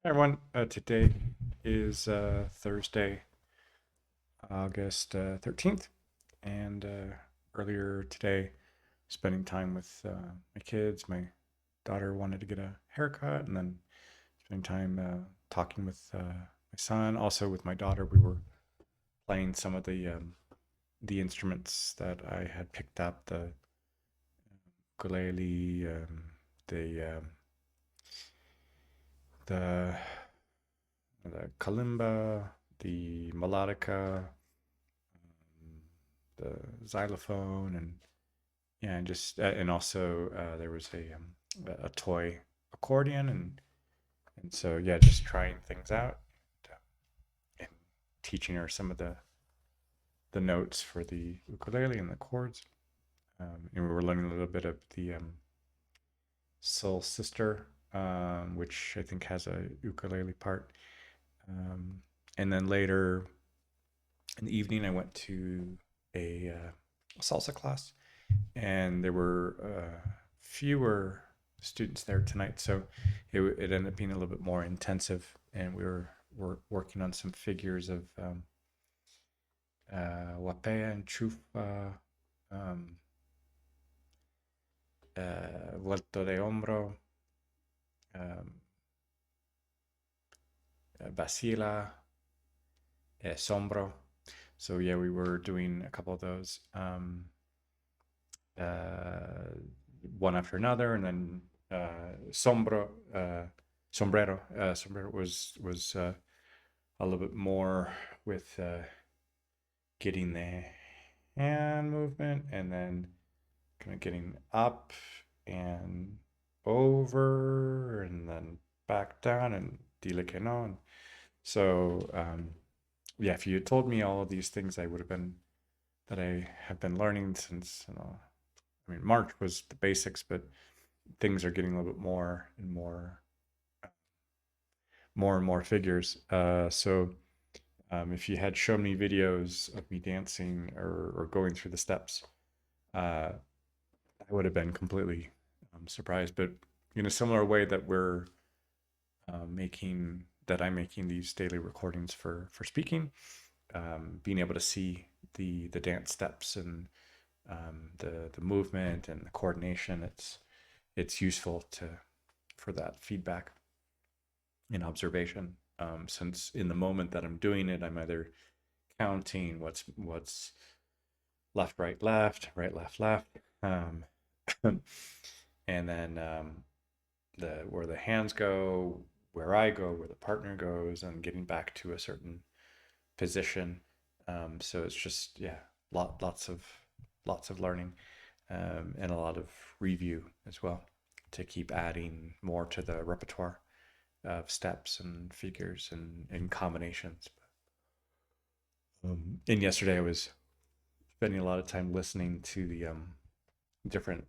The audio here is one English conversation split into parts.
Hi everyone, today is Thursday, August 13th, and earlier today, spending time with my kids. My daughter wanted to get a haircut, and then spending time talking with my son. Also with my daughter, we were playing some of the instruments that I had picked up, the ukulele, the the the kalimba, the melodica, the xylophone, and yeah, and just and also there was a toy accordion, and so yeah, just trying things out and teaching her some of the notes for the ukulele and the chords. And we were learning a little bit of the Soul Sister, which I think has a ukulele part. Um, and then later in the evening, I went to a salsa class, and there were fewer students there tonight, so it ended up being a little bit more intensive, and we were working on some figures of wapea and chufa, um, vuelto de hombro, um, vacila, sombro. So yeah, we were doing a couple of those, uh, one after another, and then sombro, sombrero. Sombrero was a little bit more with getting the hand movement, and then kind of getting up and over, and then back down, and dile que no. And so yeah, if you had told me all of these things, I would have been that I have been learning since, I mean, March was the basics, but things are getting a little bit more and more figures. So if you had shown me videos of me dancing or going through the steps, I would have been completely surprised. But in a similar way that I'm making these daily recordings for speaking, being able to see the dance steps and the movement and the coordination, it's useful to for that feedback and observation. Since in the moment that I'm doing it, I'm either counting what's left, right, left, right, left, left, and then the where the hands go, where I go, where the partner goes, and getting back to a certain position. So it's just yeah, lots of learning, and a lot of review as well to keep adding more to the repertoire of steps and figures and combinations. And yesterday I was spending a lot of time listening to the different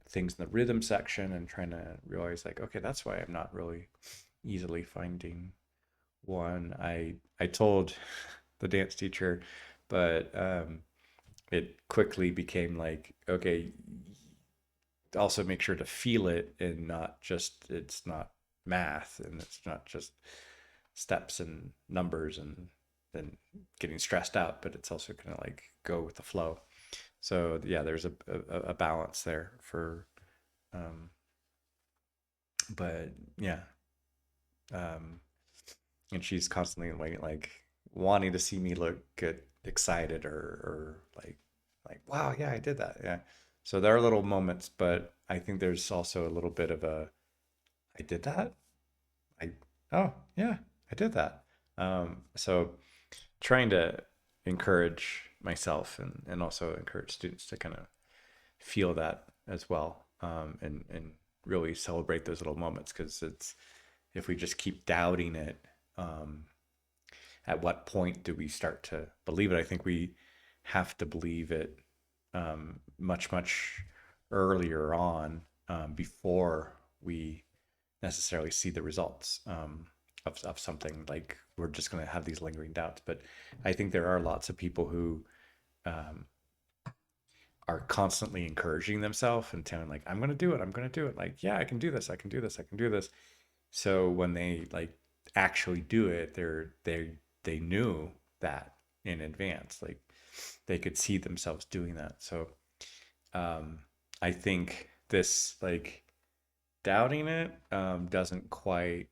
things in the rhythm section and trying to realize like, okay, that's why I'm not really easily finding one. I told the dance teacher, but it quickly became like, okay, also make sure to feel it and not just it's not math and it's not just steps and numbers and then getting stressed out, but it's also kind of like go with the flow. So yeah, there's a balance there for, um, but yeah, um, and she's constantly like wanting to see me look good, excited or like wow, yeah, I did that, yeah. So there are little moments, but I think there's also a little bit of a I did that. I oh yeah, I did that. So trying to encourage myself and also encourage students to kind of feel that as well, and really celebrate those little moments because it's if we just keep doubting it, um, at what point do we start to believe it? I think we have to believe it much earlier on, before we necessarily see the results, of something like we're just going to have these lingering doubts. But I think there are lots of people who um, are constantly encouraging themselves and telling like I'm going to do it, I'm going to do it, like yeah, I can do this, I can do this, I can do this. So when they like actually do it. They knew that in advance. Like they could see themselves doing that. So um, I think this like doubting it doesn't quite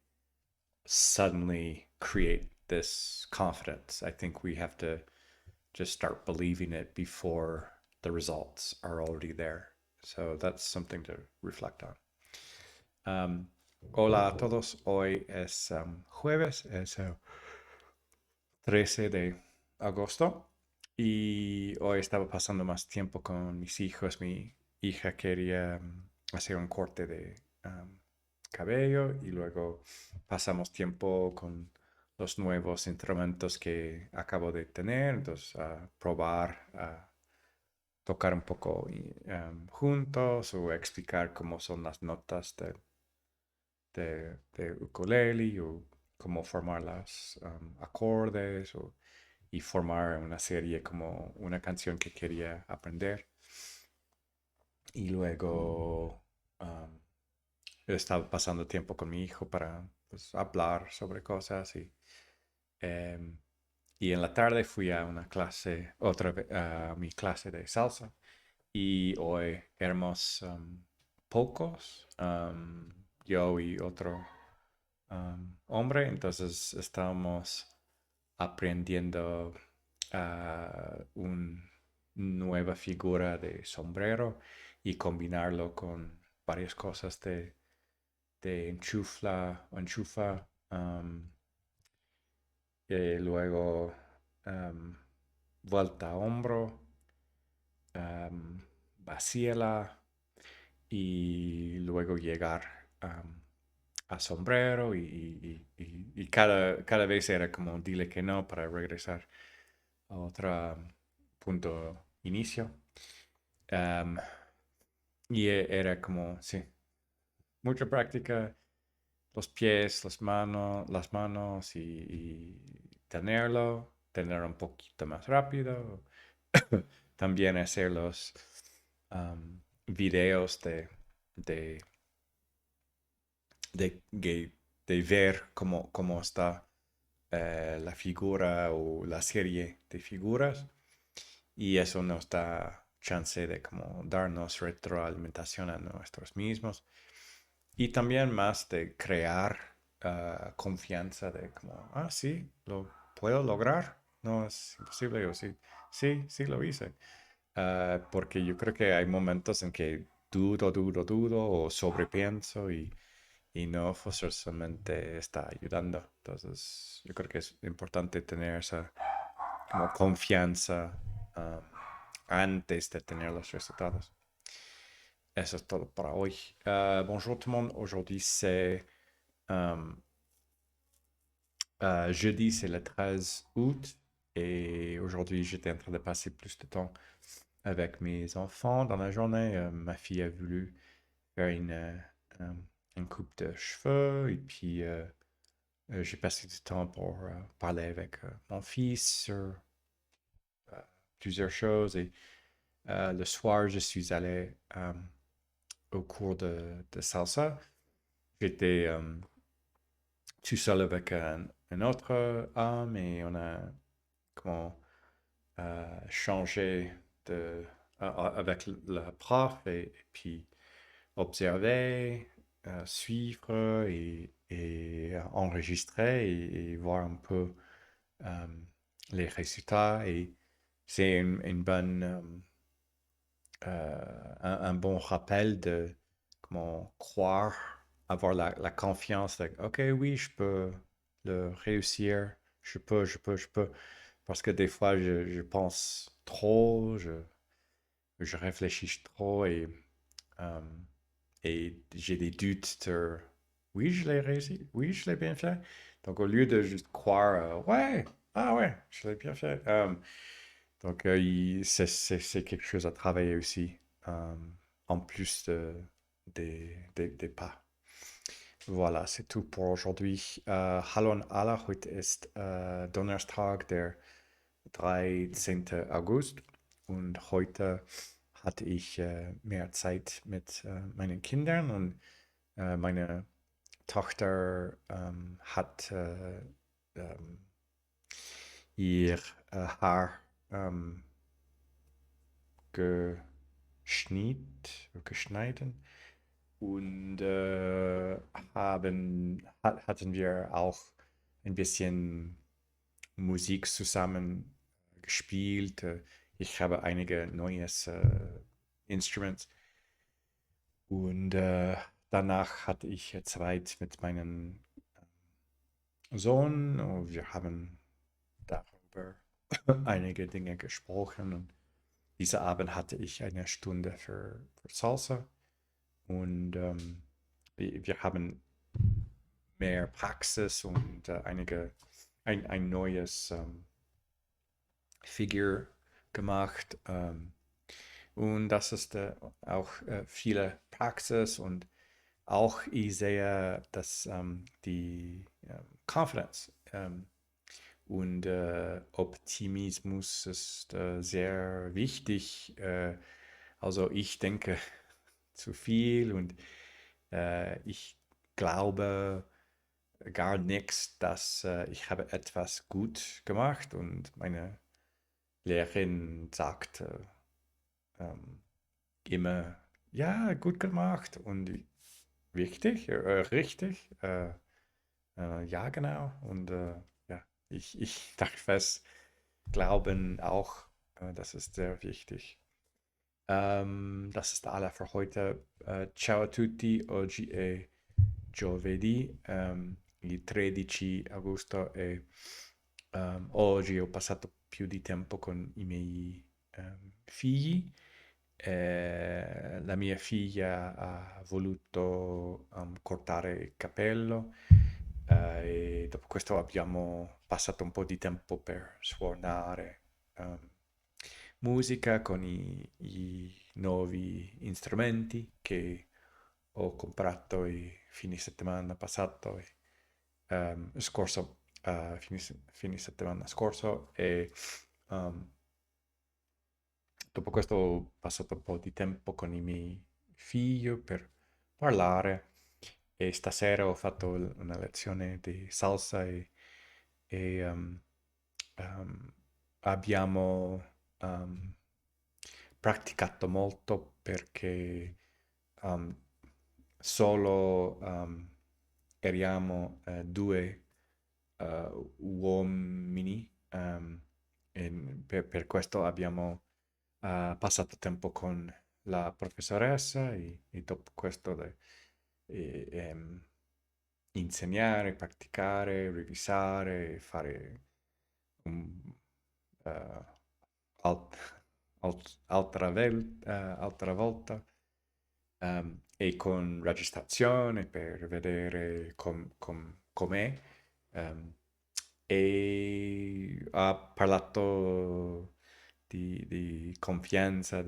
suddenly create this confidence. I think we have to just start believing it before the results are already there. So that's something to reflect on. Hola a todos. Hoy es jueves, es 13 de agosto. Y hoy estaba pasando más tiempo con mis hijos. Mi hija quería hacer un corte de cabello y luego pasamos tiempo con los nuevos instrumentos que acabo de tener. Entonces, a probar, a tocar un poco juntos o explicar cómo son las notas de ukulele o cómo formar los acordes y formar una serie como una canción que quería aprender. Y luego estaba pasando tiempo con mi hijo para pues, hablar sobre cosas em, y en la tarde fui a una clase, otra vez a mi clase de salsa y hoy éramos pocos, yo y otro hombre, entonces estábamos aprendiendo una nueva figura de sombrero y combinarlo con varias cosas de enchufa, y luego vuelta a hombro, um, vacíala y luego llegar a sombrero y cada vez era como dile que no para regresar a otro punto inicio. Um, y era como, sí, mucha práctica, los pies, las manos y tener un poquito más rápido. También hacer los videos de, de ver cómo está la figura o la serie de figuras y eso nos da chance de como darnos retroalimentación a nosotros mismos y también más de crear confianza de como, sí, lo puedo lograr, no es imposible, o sí, sí lo hice. Porque yo creo que hay momentos en que dudo o sobrepienso y no forzosamente está ayudando. Entonces, yo creo que es importante tener esa como confianza um, antes de tener los resultados. Eso es todo para hoy. Bonjour tout le monde. Aujourd'hui, c'est jeudi, c'est le 13 août. Et aujourd'hui, j'étais en train de passer plus de temps avec mes enfants dans la journée. Ma fille a voulu faire une coupe de cheveux. Et puis, j'ai passé du temps pour parler avec mon fils sur plusieurs choses. Et le soir, je suis allé au cours de salsa. J'étais tout seul avec un autre homme et on a comment, changé avec le prof et puis observer, suivre et enregistrer et voir un peu euh, les résultats. Et c'est une bonne, un bon rappel de comment croire, avoir la confiance de, OK, oui, je peux le réussir, je peux. Parce que des fois, je pense trop, je réfléchis trop euh, et j'ai des doutes sur oui, je l'ai réussi, oui, je l'ai bien fait. Donc, au lieu de juste croire, ouais, ah ouais, je l'ai bien fait. Donc, c'est quelque chose à travailler aussi, en plus des pas. Voilà, c'est tout pour aujourd'hui. Hallo an alle, heute ist Donnerstag, der 13. August und heute hatte ich mehr Zeit mit meinen Kindern und meine Tochter hat ihr Haar ähm, geschnitten und hatten wir auch ein bisschen Musik zusammen gespielt. Ich habe einige neues Instruments und danach hatte ich Zeit mit meinem Sohn und wir haben darüber einige Dinge gesprochen und diese Abend hatte ich eine Stunde für Salsa und wir haben mehr Praxis und ein neues Figure gemacht. Und das ist auch viele Praxis und auch ich sehe, dass die Confidence und Optimismus ist sehr wichtig. Also ich denke zu viel und ich glaube gar nichts, dass ich habe etwas gut gemacht und meine Lehrerin sagt ähm, immer, ja, gut gemacht und wichtig, richtig, ja, genau. Und ja, ich darf fest glauben auch, das ist sehr wichtig. Das ist alle für heute. Ciao a tutti, oggi è giovedì, il 13 agosto e oggi ho passato più di tempo con i miei figli. La mia figlia ha voluto cortare il capello e dopo questo abbiamo passato un po' di tempo per suonare musica con i nuovi strumenti che ho comprato i fine settimana passato e scorso, fine settimana scorso e um, dopo questo ho passato un po' di tempo con i miei figli per parlare e stasera ho fatto una lezione di salsa e abbiamo um, praticato molto perché um, solo eravamo due uomini e per questo abbiamo passato tempo con la professoressa e dopo questo insegnare, praticare, revisare, fare un, eh, alt- altra volta e con registrazione per vedere com'è. ehm, e ha parlato di confianza,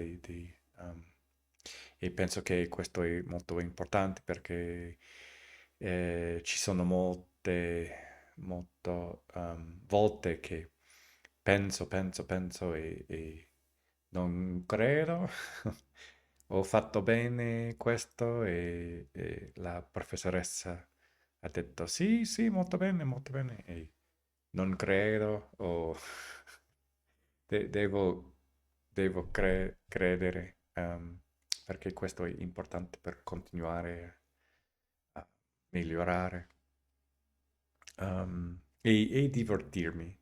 e penso che questo è molto importante perché ci sono volte che penso e non credo. Ho fatto bene questo e la professoressa ha detto sì, sì, molto bene. E non credo o devo, credere perché questo è importante per continuare a migliorare e divertirmi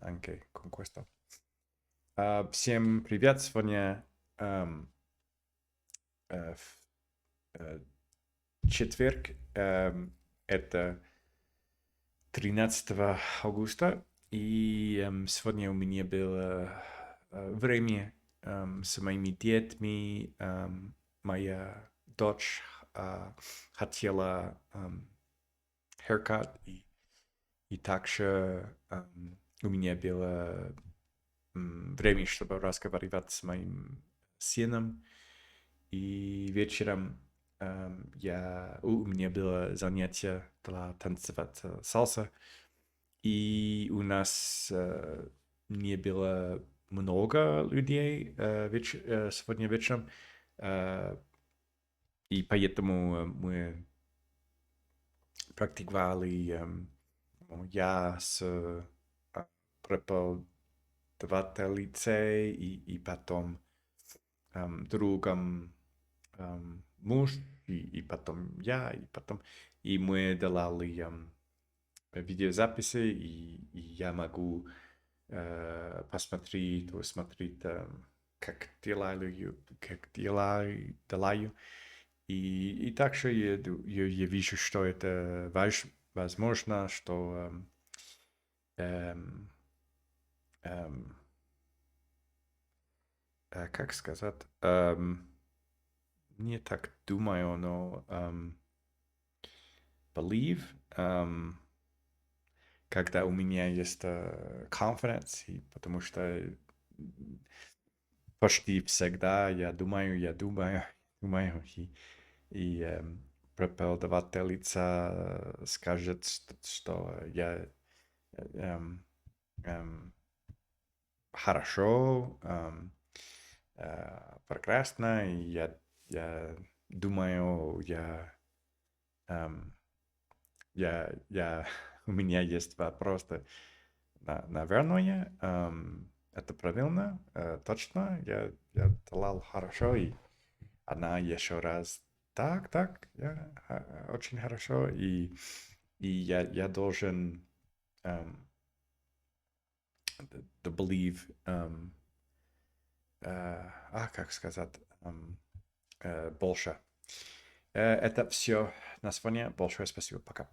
anche con questo. Всем привет! Сегодня э, в- э, четверг, это 13 августа, и сегодня у меня было время с моими детьми. Моя дочь хотела haircut, и также у меня было время, чтобы разговаривать с моим сыном. И вечером у меня было занятие для танцевать сальса. И у нас не было много людей сегодня вечером. э, и поэтому мы практиковали я с преподавателицей и потом другом муж, и потом я, и потом... И мы делали видеозаписи, и я могу посмотреть, смотреть, как делаю. И также я вижу, что это возможно, что эм, эм, как сказать, не так думаю, но believe, когда у меня есть confidence, потому что почти всегда думаю, и преподавательница скажет, что я эм, эм, хорошо, прекрасно, и я думаю, эм, я у меня есть вопрос, наверное, это правильно, точно, я делал хорошо, и она еще раз, так, очень хорошо, и я должен believe, как сказать, больше. Это все на сегодня. Большое спасибо. Пока.